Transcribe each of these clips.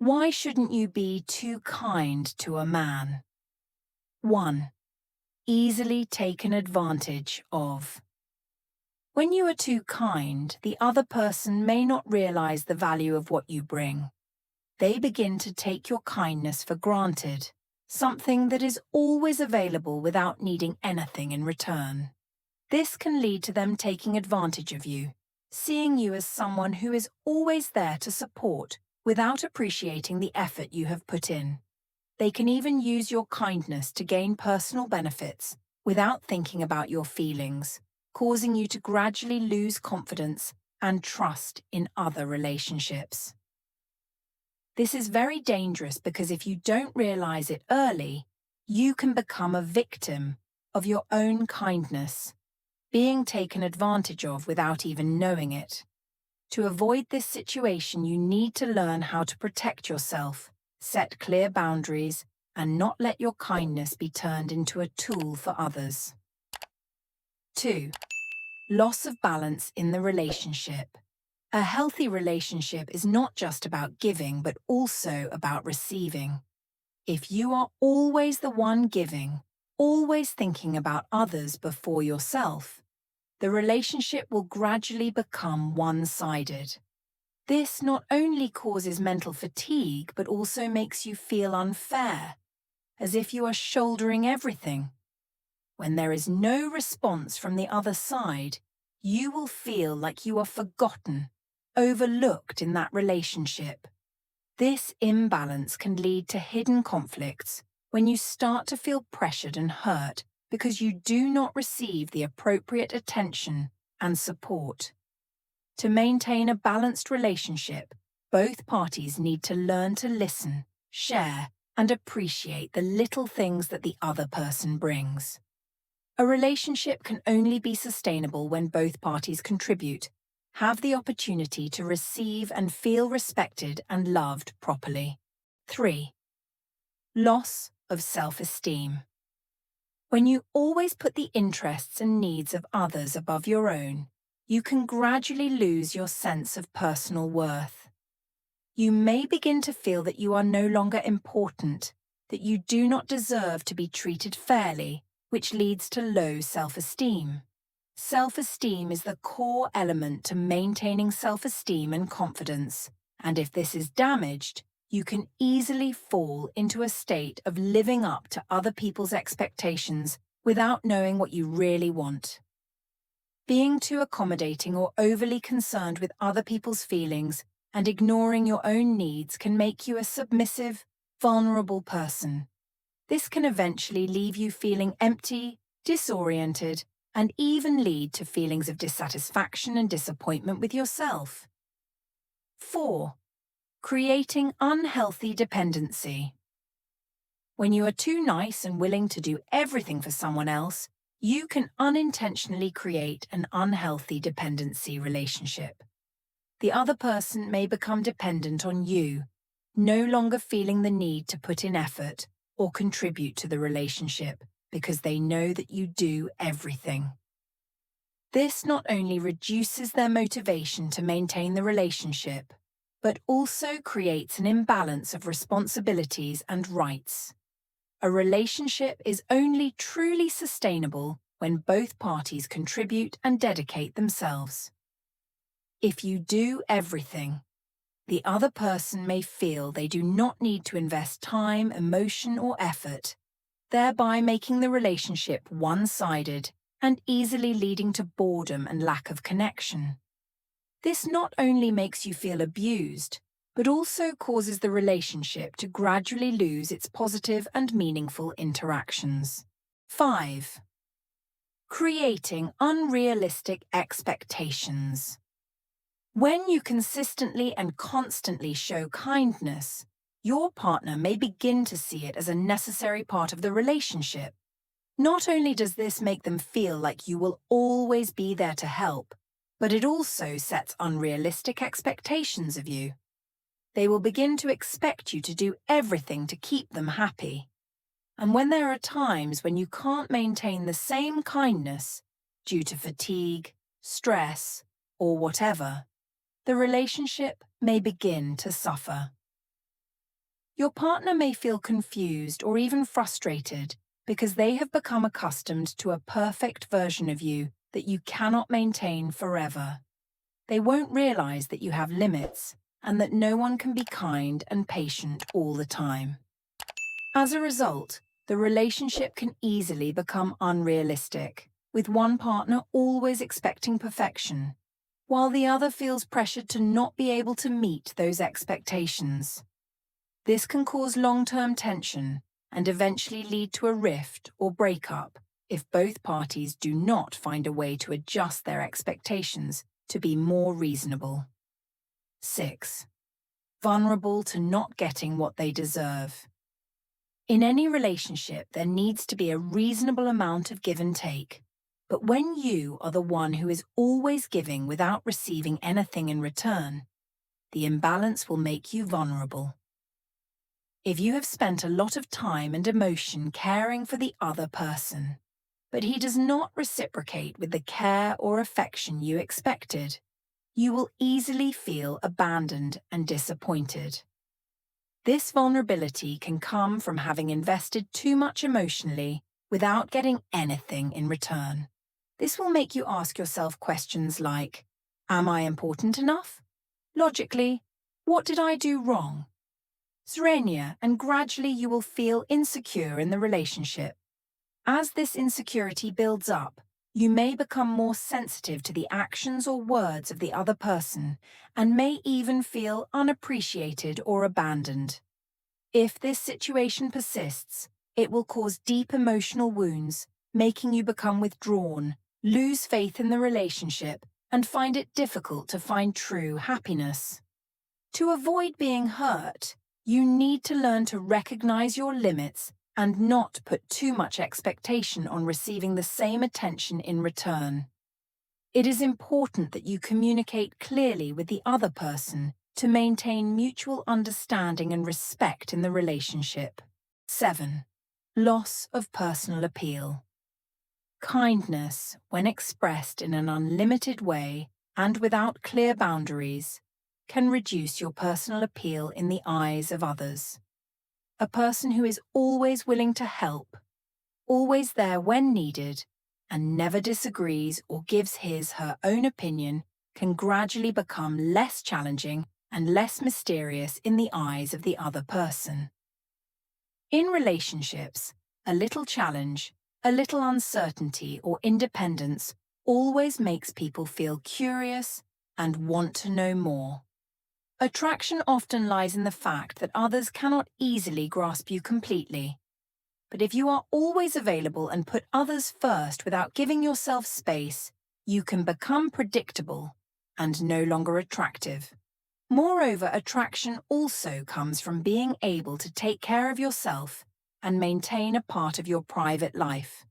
Why shouldn't you be too kind to a man? 1. Easily taken advantage of. When you are too kind, the other person may not realize the value of what you bring. They begin to take your kindness for granted, something that is always available without needing anything in return. This can lead to them taking advantage of you, seeing you as someone who is always there to support without appreciating the effort you have put in. They can even use your kindness to gain personal benefits without thinking about your feelings, causing you to gradually lose confidence and trust in other relationships. This is very dangerous because if you don't realize it early, you can become a victim of your own kindness, being taken advantage of without even knowing it. To avoid this situation, you need to learn how to protect yourself, set clear boundaries, and not let your kindness be turned into a tool for others. 2. Loss of balance in the relationship. A healthy relationship is not just about giving, but also about receiving. If you are always the one giving, always thinking about others before yourself, the relationship will gradually become one-sided. This not only causes mental fatigue, but also makes you feel unfair, as if you are shouldering everything. When there is no response from the other side, you will feel like you are forgotten, overlooked in that relationship. This imbalance can lead to hidden conflicts when you start to feel pressured and hurt because you do not receive the appropriate attention and support. To maintain a balanced relationship, both parties need to learn to listen, share, and appreciate the little things that the other person brings. A relationship can only be sustainable when both parties contribute, have the opportunity to receive and feel respected and loved properly. 3. Loss of self-esteem. When you always put the interests and needs of others above your own, you can gradually lose your sense of personal worth. You may begin to feel that you are no longer important, that you do not deserve to be treated fairly, which leads to low self-esteem. Self-esteem is the core element to maintaining self-esteem and confidence, and if this is damaged, you can easily fall into a state of living up to other people's expectations without knowing what you really want. Being too accommodating or overly concerned with other people's feelings and ignoring your own needs can make you a submissive, vulnerable person. This can eventually leave you feeling empty, disoriented, and even lead to feelings of dissatisfaction and disappointment with yourself. 4. Creating unhealthy dependency. When you are too nice and willing to do everything for someone else, you can unintentionally create an unhealthy dependency relationship. The other person may become dependent on you, no longer feeling the need to put in effort or contribute to the relationship because they know that you do everything. This not only reduces their motivation to maintain the relationship, but also creates an imbalance of responsibilities and rights. A relationship is only truly sustainable when both parties contribute and dedicate themselves. If you do everything, the other person may feel they do not need to invest time, emotion, or effort, thereby making the relationship one-sided and easily leading to boredom and lack of connection. This not only makes you feel abused, but also causes the relationship to gradually lose its positive and meaningful interactions. 5. Creating unrealistic expectations. When you consistently and constantly show kindness, your partner may begin to see it as a necessary part of the relationship. Not only does this make them feel like you will always be there to help, but it also sets unrealistic expectations of you. They will begin to expect you to do everything to keep them happy. And when there are times when you can't maintain the same kindness due to fatigue, stress, or whatever, the relationship may begin to suffer. Your partner may feel confused or even frustrated because they have become accustomed to a perfect version of you that you cannot maintain forever. They won't realize that you have limits and that no one can be kind and patient all the time. As a result, the relationship can easily become unrealistic, with one partner always expecting perfection, while the other feels pressured to not be able to meet those expectations. This can cause long-term tension and eventually lead to a rift or breakup if both parties do not find a way to adjust their expectations to be more reasonable. 6. Vulnerable to not getting what they deserve. In any relationship, there needs to be a reasonable amount of give and take. But when you are the one who is always giving without receiving anything in return, the imbalance will make you vulnerable. If you have spent a lot of time and emotion caring for the other person, but he does not reciprocate with the care or affection you expected, you will easily feel abandoned and disappointed. This vulnerability can come from having invested too much emotionally without getting anything in return. This will make you ask yourself questions like, am I important enough? Logically, what did I do wrong? Zrenia, and gradually you will feel insecure in the relationship. As this insecurity builds up, you may become more sensitive to the actions or words of the other person and may even feel unappreciated or abandoned. If this situation persists, it will cause deep emotional wounds, making you become withdrawn, lose faith in the relationship, and find it difficult to find true happiness. To avoid being hurt, you need to learn to recognize your limits and not put too much expectation on receiving the same attention in return. It is important that you communicate clearly with the other person to maintain mutual understanding and respect in the relationship. 7. Loss of personal appeal. Kindness, when expressed in an unlimited way and without clear boundaries, can reduce your personal appeal in the eyes of others. A person who is always willing to help, always there when needed, and never disagrees or gives her own opinion can gradually become less challenging and less mysterious in the eyes of the other person. In relationships, a little challenge, a little uncertainty or independence always makes people feel curious and want to know more. Attraction often lies in the fact that others cannot easily grasp you completely. But if you are always available and put others first without giving yourself space, you can become predictable and no longer attractive. Moreover, attraction also comes from being able to take care of yourself and maintain a part of your private life.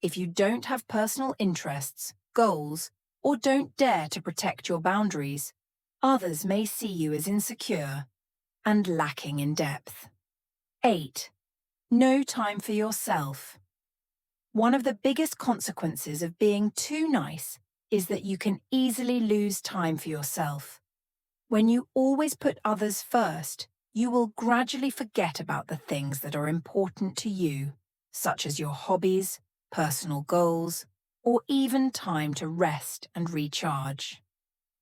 If you don't have personal interests, goals, or don't dare to protect your boundaries, others may see you as insecure and lacking in depth. 8. No time for yourself. One of the biggest consequences of being too nice is that you can easily lose time for yourself. When you always put others first, you will gradually forget about the things that are important to you, such as your hobbies, personal goals, or even time to rest and recharge.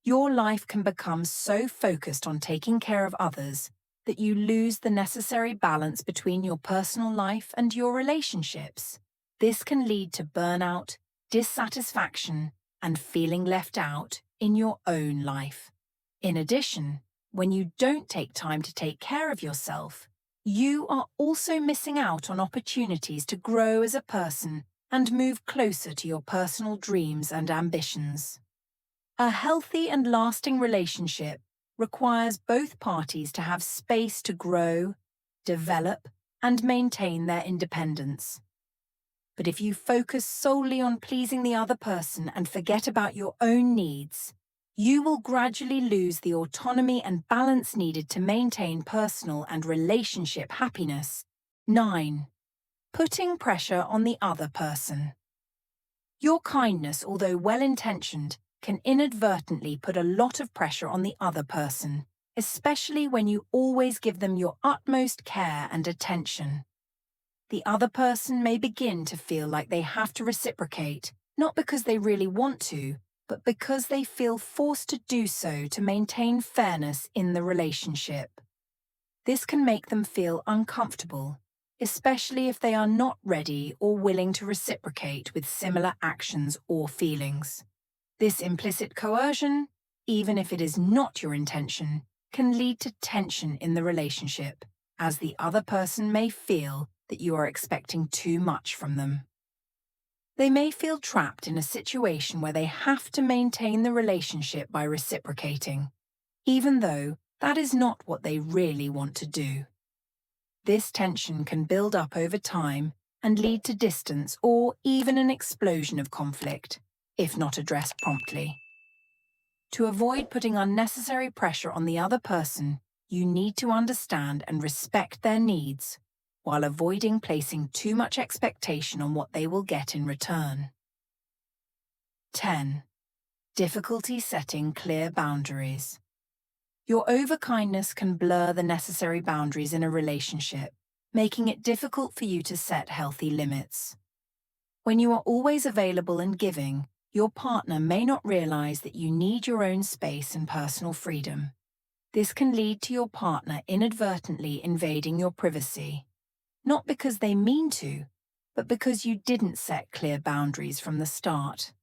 Your life can become so focused on taking care of others that you lose the necessary balance between your personal life and your relationships. This can lead to burnout, dissatisfaction, and feeling left out in your own life. In addition, when you don't take time to take care of yourself, you are also missing out on opportunities to grow as a person and move closer to your personal dreams and ambitions. A healthy and lasting relationship requires both parties to have space to grow, develop, and maintain their independence. But if you focus solely on pleasing the other person and forget about your own needs, you will gradually lose the autonomy and balance needed to maintain personal and relationship happiness. 9. Putting pressure on the other person. Your kindness, although well-intentioned, can inadvertently put a lot of pressure on the other person, especially when you always give them your utmost care and attention. The other person may begin to feel like they have to reciprocate, not because they really want to, but because they feel forced to do so to maintain fairness in the relationship. This can make them feel uncomfortable, especially if they are not ready or willing to reciprocate with similar actions or feelings. This implicit coercion, even if it is not your intention, can lead to tension in the relationship, as the other person may feel that you are expecting too much from them. They may feel trapped in a situation where they have to maintain the relationship by reciprocating, even though that is not what they really want to do. This tension can build up over time and lead to distance or even an explosion of conflict, if not addressed promptly. To avoid putting unnecessary pressure on the other person, you need to understand and respect their needs, while avoiding placing too much expectation on what they will get in return. 10. Difficulty setting clear boundaries. Your overkindness can blur the necessary boundaries in a relationship, making it difficult for you to set healthy limits. When you are always available and giving, your partner may not realize that you need your own space and personal freedom. This can lead to your partner inadvertently invading your privacy, not because they mean to, but because you didn't set clear boundaries from the start.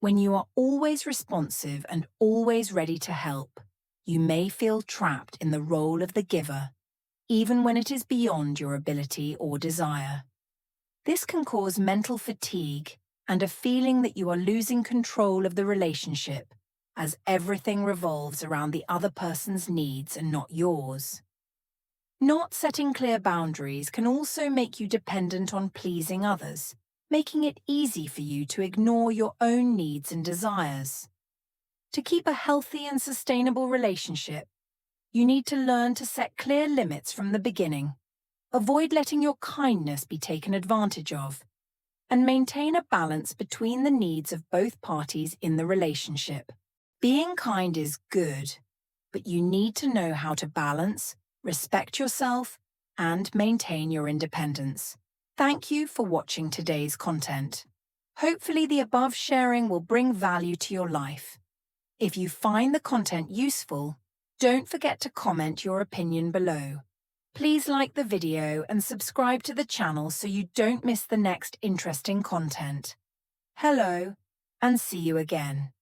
When you are always responsive and always ready to help, you may feel trapped in the role of the giver, even when it is beyond your ability or desire. This can cause mental fatigue and a feeling that you are losing control of the relationship, as everything revolves around the other person's needs and not yours. Not setting clear boundaries can also make you dependent on pleasing others, making it easy for you to ignore your own needs and desires. To keep a healthy and sustainable relationship, you need to learn to set clear limits from the beginning, avoid letting your kindness be taken advantage of, and maintain a balance between the needs of both parties in the relationship. Being kind is good, but you need to know how to balance, respect yourself, and maintain your independence. Thank you for watching today's content. Hopefully the above sharing will bring value to your life. If you find the content useful, don't forget to comment your opinion below. Please like the video and subscribe to the channel so you don't miss the next interesting content. Hello, and see you again.